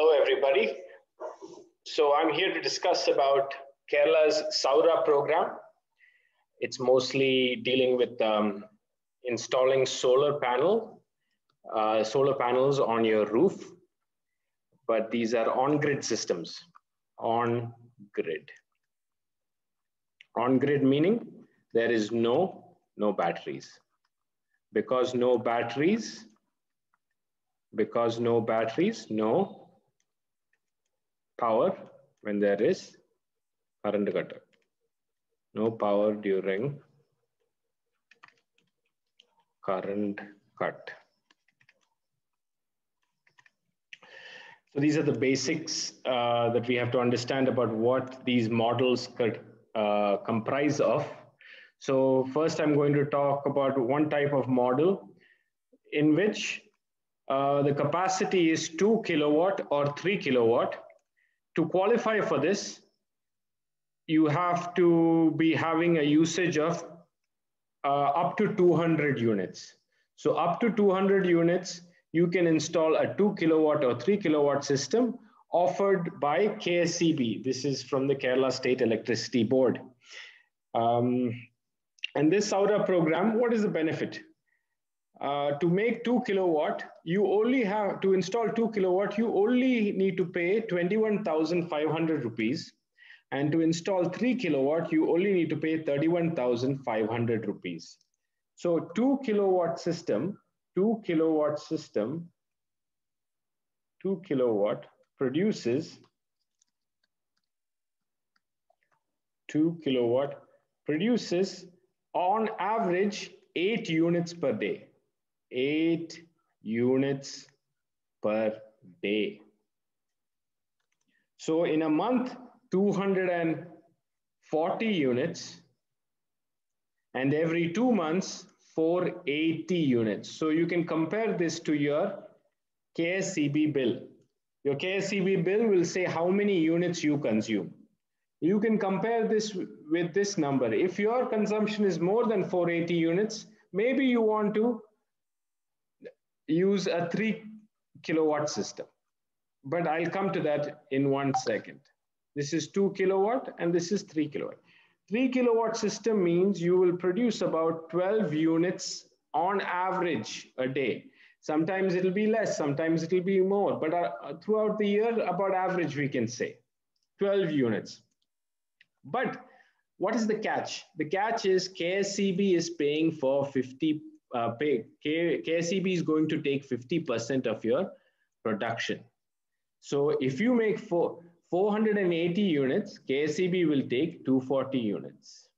Hello, everybody. So I'm here to discuss about Kerala's SOURA program. It's mostly dealing with installing solar panels on your roof, but these are on-grid systems. On-grid. On-grid meaning there is no batteries. Because no batteries, no power when there is current cut. No power during current cut. So these are the basics that we have to understand about what these models could comprise of. So first I'm going to talk about one type of model in which the capacity is 2 kilowatt or 3 kilowatt. To qualify for this, you have to be having a usage of up to 200 units. So up to 200 units, you can install a 2 kilowatt or 3 kilowatt system offered by KSEB. This is from the Kerala State Electricity Board. And this SOURA program, what is the benefit? To make 2 kilowatt, you only have to install 2 kilowatt, you only need to pay 21,500 rupees. And to install 3 kilowatt, you only need to pay 31,500 rupees. So 2 kilowatt system produces on average 8 units per day. 8 units per day. So in a month, 240 units, and every 2 months, 480 units. So you can compare this to your KSEB bill. Your KSEB bill will say how many units you consume. You can compare this with this number. If your consumption is more than 480 units, maybe you want to use a 3 kilowatt system. But I'll come to that in 1 second. This is 2 kilowatt and this is 3 kilowatt. 3 kilowatt system means you will produce about 12 units on average a day. Sometimes it'll be less, sometimes it'll be more, but throughout the year, about average we can say 12 units. But what is the catch? The catch is KSEB is paying for KSEB is going to take 50% of your production. So if you make 480 units, KSEB will take 240 units.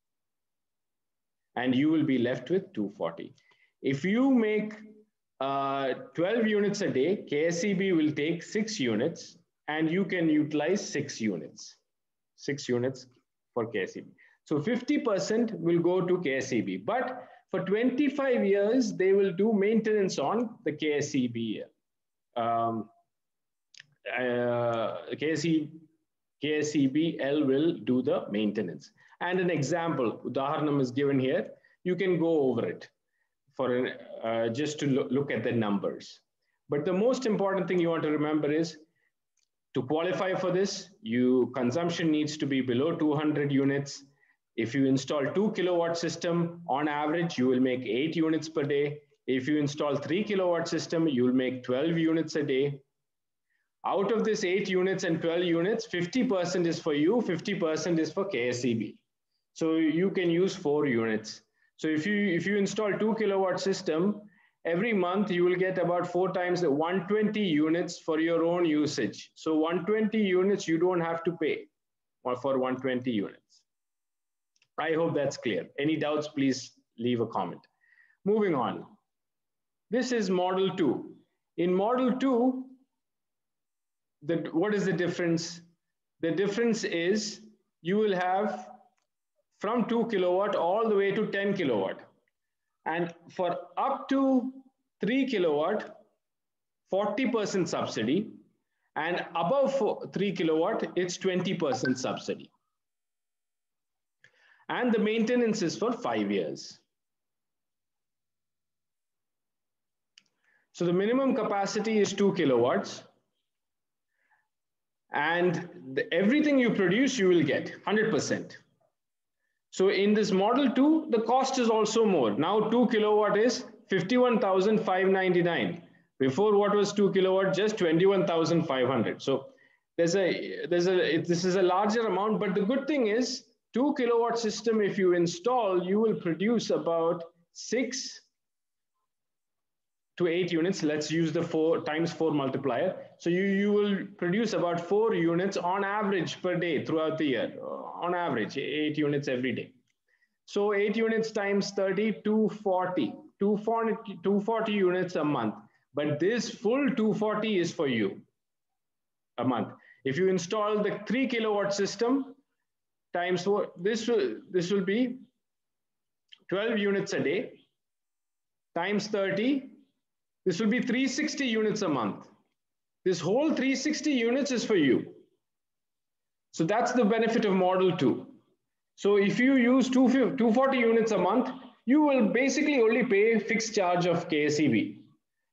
And you will be left with 240. If you make 12 units a day, KSEB will take 6 units and you can utilize 6 units. 6 units for KSEB. So 50% will go to KSEB. But for 25 years, they will do maintenance on the KSEB. KSEBL will do the maintenance. And an example, Udaharanam is given here. You can go over it for just to look at the numbers. But the most important thing you want to remember is to qualify for this, consumption needs to be below 200 units. If you install 2 kilowatt system, on average, you will make 8 units per day. If you install 3 kilowatt system, you will make 12 units a day. Out of this 8 units and 12 units, 50% is for you, 50% is for KSEB. So you can use 4 units. So if you install 2 kilowatt system, every month you will get about 4 times 120 units for your own usage. So 120 units you don't have to pay for 120 units. I hope that's clear. Any doubts, please leave a comment. Moving on. This is model 2. In model 2, what is the difference? The difference is you will have from 2 kilowatt all the way to 10 kilowatt. And for up to 3 kilowatt, 40% subsidy. And above 3 kilowatt, it's 20% subsidy. And the maintenance is for 5 years. So the minimum capacity is 2 kilowatts. and everything you produce, you will get 100%. So in this model 2, the cost is also more. Now 2 kilowatt is 51,599. Before, what was 2 kilowatt? Just 21,500. So this is a larger amount, but the good thing is 2 kilowatt system, if you install, you will produce about 6 to 8 units. Let's use the 4 times 4 multiplier. So you will produce about 4 units on average per day throughout the year. On average, 8 units every day. So 8 units times 30, 240 units a month. But this full 240 is for you a month. If you install the 3 kilowatt system times 4, this will be 12 units a day times 30. This will be 360 units a month. This whole 360 units is for you. So that's the benefit of model 2. So if you use 240 units a month, you will basically only pay fixed charge of KSEB.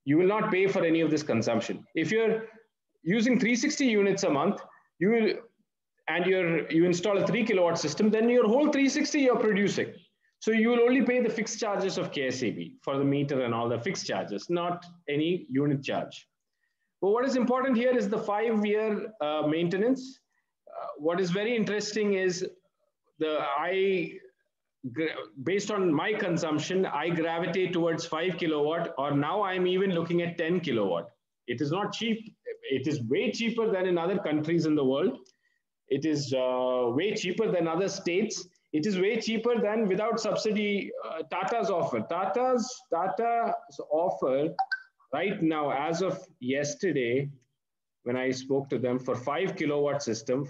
You will not pay for any of this consumption. If you're using 360 units a month, you install a 3 kilowatt system, then your whole 360 you're producing. So you will only pay the fixed charges of KSEB for the meter and all the fixed charges, not any unit charge. But what is important here is the 5-year maintenance. What is very interesting is based on my consumption, I gravitate towards 5 kilowatt, or now I'm even looking at 10 kilowatt. It is not cheap. It is way cheaper than in other countries in the world. It is way cheaper than other states. It is way cheaper than without subsidy Tata's offer. Tata's offer right now, as of yesterday, when I spoke to them for 5 kilowatt system,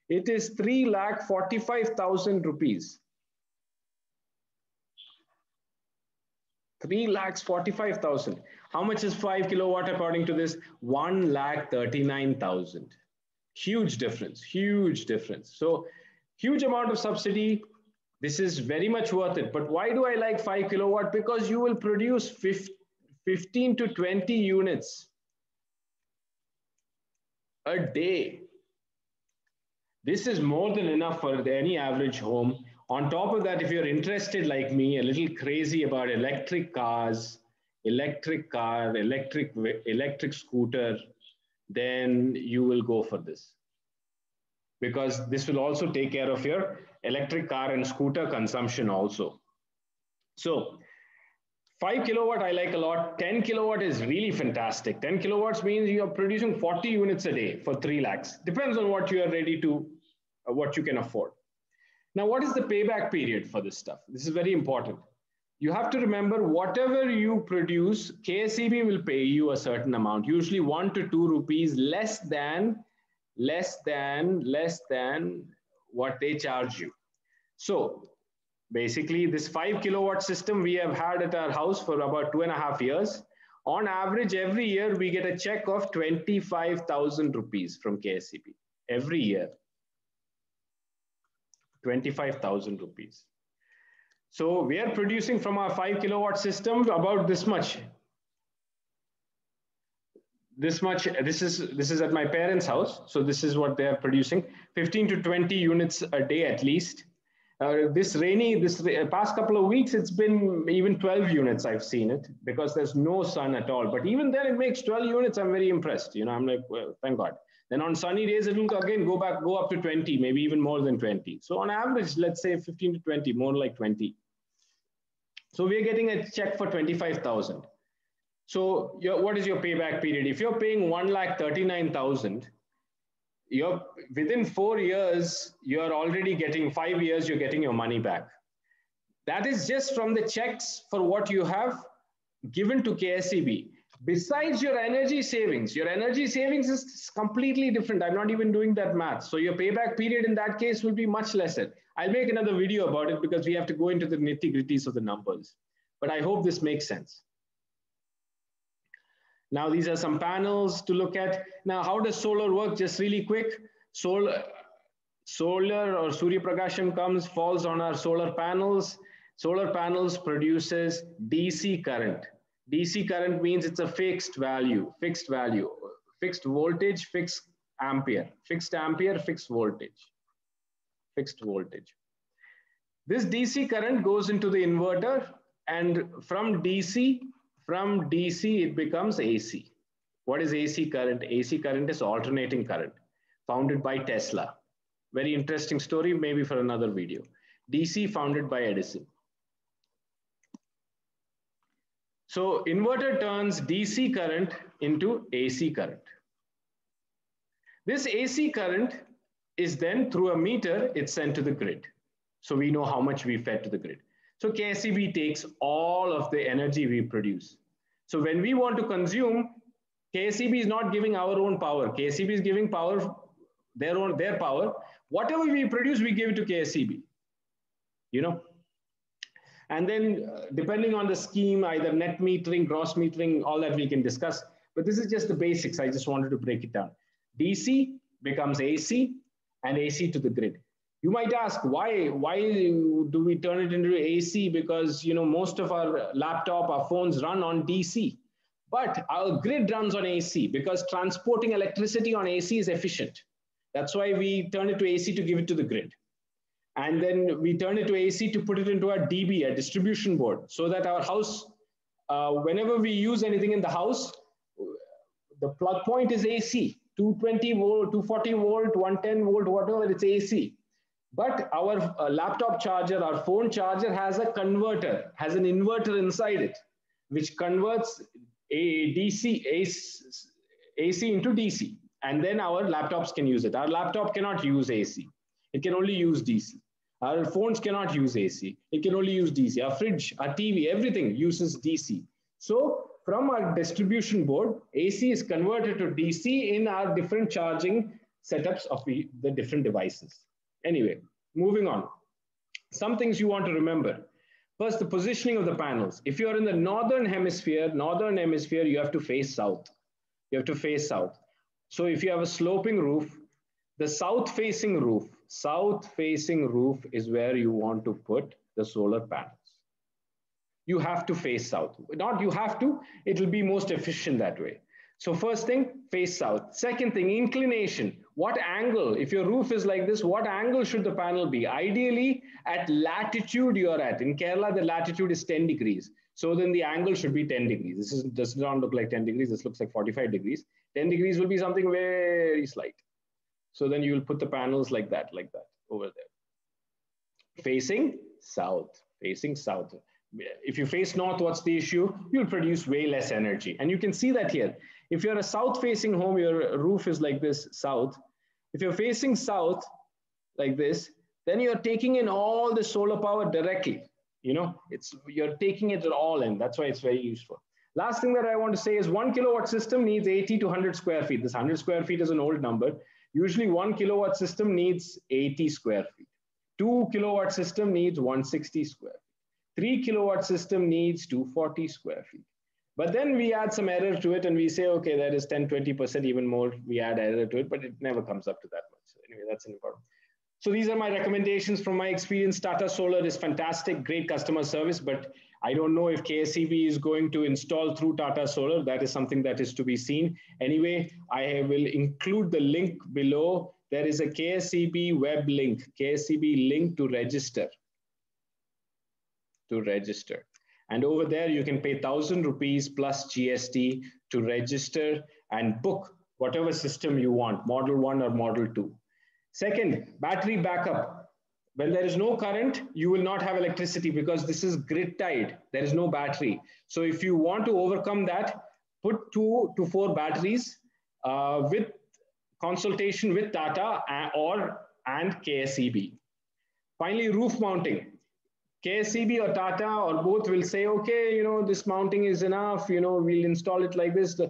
it is 3,45,000 rupees. 3,45,000. How much is 5 kilowatt according to this? 1,39,000. Huge difference, huge difference. So huge amount of subsidy. This is very much worth it. But why do I like 5 kilowatt? Because you will produce 15 to 20 units a day. This is more than enough for any average home. On top of that, if you're interested like me, a little crazy about electric cars, electric scooter, then you will go for this. Because this will also take care of your electric car and scooter consumption also. So 5 kilowatt I like a lot. 10 kilowatt is really fantastic. 10 kilowatts means you are producing 40 units a day for 3 lakhs. Depends on what you are ready to, what you can afford. Now, what is the payback period for this stuff? This is very important. You have to remember, whatever you produce, KSEB will pay you a certain amount, usually 1 to 2 rupees less than what they charge you. So basically, this 5 kilowatt system we have had at our house for about 2.5 years. On average, every year we get a check of 25,000 rupees from KSEB every year. 25,000 rupees. So we are producing from our 5 kilowatt system about this much. This is at my parents' house. So this is what they are producing, 15 to 20 units a day at least. This past couple of weeks, it's been even 12 units. I've seen it because there's no sun at all. But even then, it makes 12 units. I'm very impressed. You know, I'm like, well, thank God. Then on sunny days, it will again go up to 20, maybe even more than 20. So on average, let's say 15 to 20, more like 20. So we're getting a check for 25,000. So what is your payback period? If you're paying 1,39,000, you're within 4 years, you're already getting 5 years, you're getting your money back. That is just from the checks for what you have given to KSEB. Besides your energy savings is completely different. I'm not even doing that math. So your payback period in that case will be much lesser. I'll make another video about it because we have to go into the nitty-gritties of the numbers. But I hope this makes sense. Now, these are some panels to look at. Now, how does solar work? Just really quick. Solar or Surya Prakasham falls on our solar panels. Solar panels produces DC current. DC current means it's a fixed value. fixed voltage, fixed ampere, fixed ampere, fixed voltage, fixed voltage. This DC current goes into the inverter, and from DC it becomes AC. What is AC current? AC current is alternating current, founded by Tesla. Very interesting story, maybe for another video. DC founded by Edison. So inverter turns DC current into AC current. This AC current is then through a meter, it's sent to the grid. So we know how much we fed to the grid. So KSEB takes all of the energy we produce. So when we want to consume, KSEB is not giving our own power. KSEB is giving power, their power. Whatever we produce, we give it to KSEB. You know? And then depending on the scheme, either net metering, gross metering, all that we can discuss. But this is just the basics. I just wanted to break it down. DC becomes AC and AC to the grid. You might ask, why do we turn it into AC? Because most of our laptop, our phones run on DC. But our grid runs on AC because transporting electricity on AC is efficient. That's why we turn it to AC to give it to the grid. And then we turn it to AC to put it into a DB, a distribution board, so that our house, whenever we use anything in the house, the plug point is AC, 220 volt, 240 volt, 110 volt, whatever, it's AC. But our laptop charger, our phone charger has a converter, has an inverter inside it, which converts AC into DC. And then our laptops can use it. Our laptop cannot use AC. It can only use DC. Our phones cannot use AC. It can only use DC. Our fridge, our TV, everything uses DC. So from our distribution board, AC is converted to DC in our different charging setups of the different devices. Anyway, moving on. Some things you want to remember. First, the positioning of the panels. If you're in the northern hemisphere, you have to face south. You have to face south. So if you have a sloping roof, the south-facing roof is where you want to put the solar panels. You have to face south. Not you have to, it will be most efficient that way. So first thing, face south. Second thing, inclination. What angle? If your roof is like this, what angle should the panel be? Ideally, at latitude you're at. In Kerala, the latitude is 10 degrees. So then the angle should be 10 degrees. This does not look like 10 degrees. This looks like 45 degrees. 10 degrees will be something very slight. So then you will put the panels like that over there. Facing south, facing south. If you face north, what's the issue? You'll produce way less energy. And you can see that here. If you're a south-facing home, your roof is like this, south. If you're facing south like this, then you're taking in all the solar power directly. You're taking it all in. That's why it's very useful. Last thing that I want to say is 1 kilowatt system needs 80 to 100 square feet. This 100 square feet is an old number. Usually 1 kilowatt system needs 80 square feet. 2 kilowatt system needs 160 square feet. 3 kilowatt system needs 240 square feet. But then we add some error to it and we say, okay, that is 10, 20% even more. We add error to it, but it never comes up to that much. So anyway, that's important. So these are my recommendations from my experience. Tata Solar is fantastic, great customer service, but I don't know if KSEB is going to install through Tata Solar. That is something that is to be seen. Anyway, I will include the link below. There is a KSEB web link, KSEB link to register. And over there, you can pay 1,000 rupees plus GST to register and book whatever system you want, Model 1 or Model 2. Second, battery backup. When there is no current, you will not have electricity because this is grid tied. There is no battery. So if you want to overcome that, put 2 to 4 batteries with consultation with Tata and KSEB. Finally, roof mounting. KSEB or Tata or both will say, okay, this mounting is enough, we'll install it like this.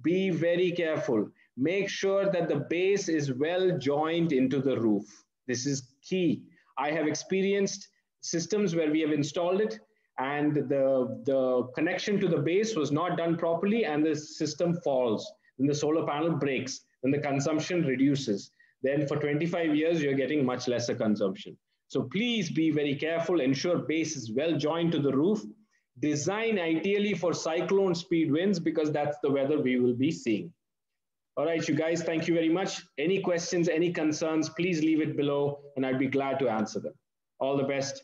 Be very careful. Make sure that the base is well joined into the roof. This is key. I have experienced systems where we have installed it and the connection to the base was not done properly and the system falls. Then the solar panel breaks. Then the consumption reduces. Then for 25 years, you're getting much lesser consumption. So please be very careful, ensure base is well joined to the roof. Design ideally for cyclone speed winds because that's the weather we will be seeing. All right, you guys, thank you very much. Any questions, any concerns, please leave it below and I'd be glad to answer them. All the best.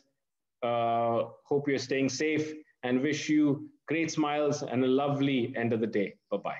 Hope you're staying safe and wish you great smiles and a lovely end of the day. Bye-bye.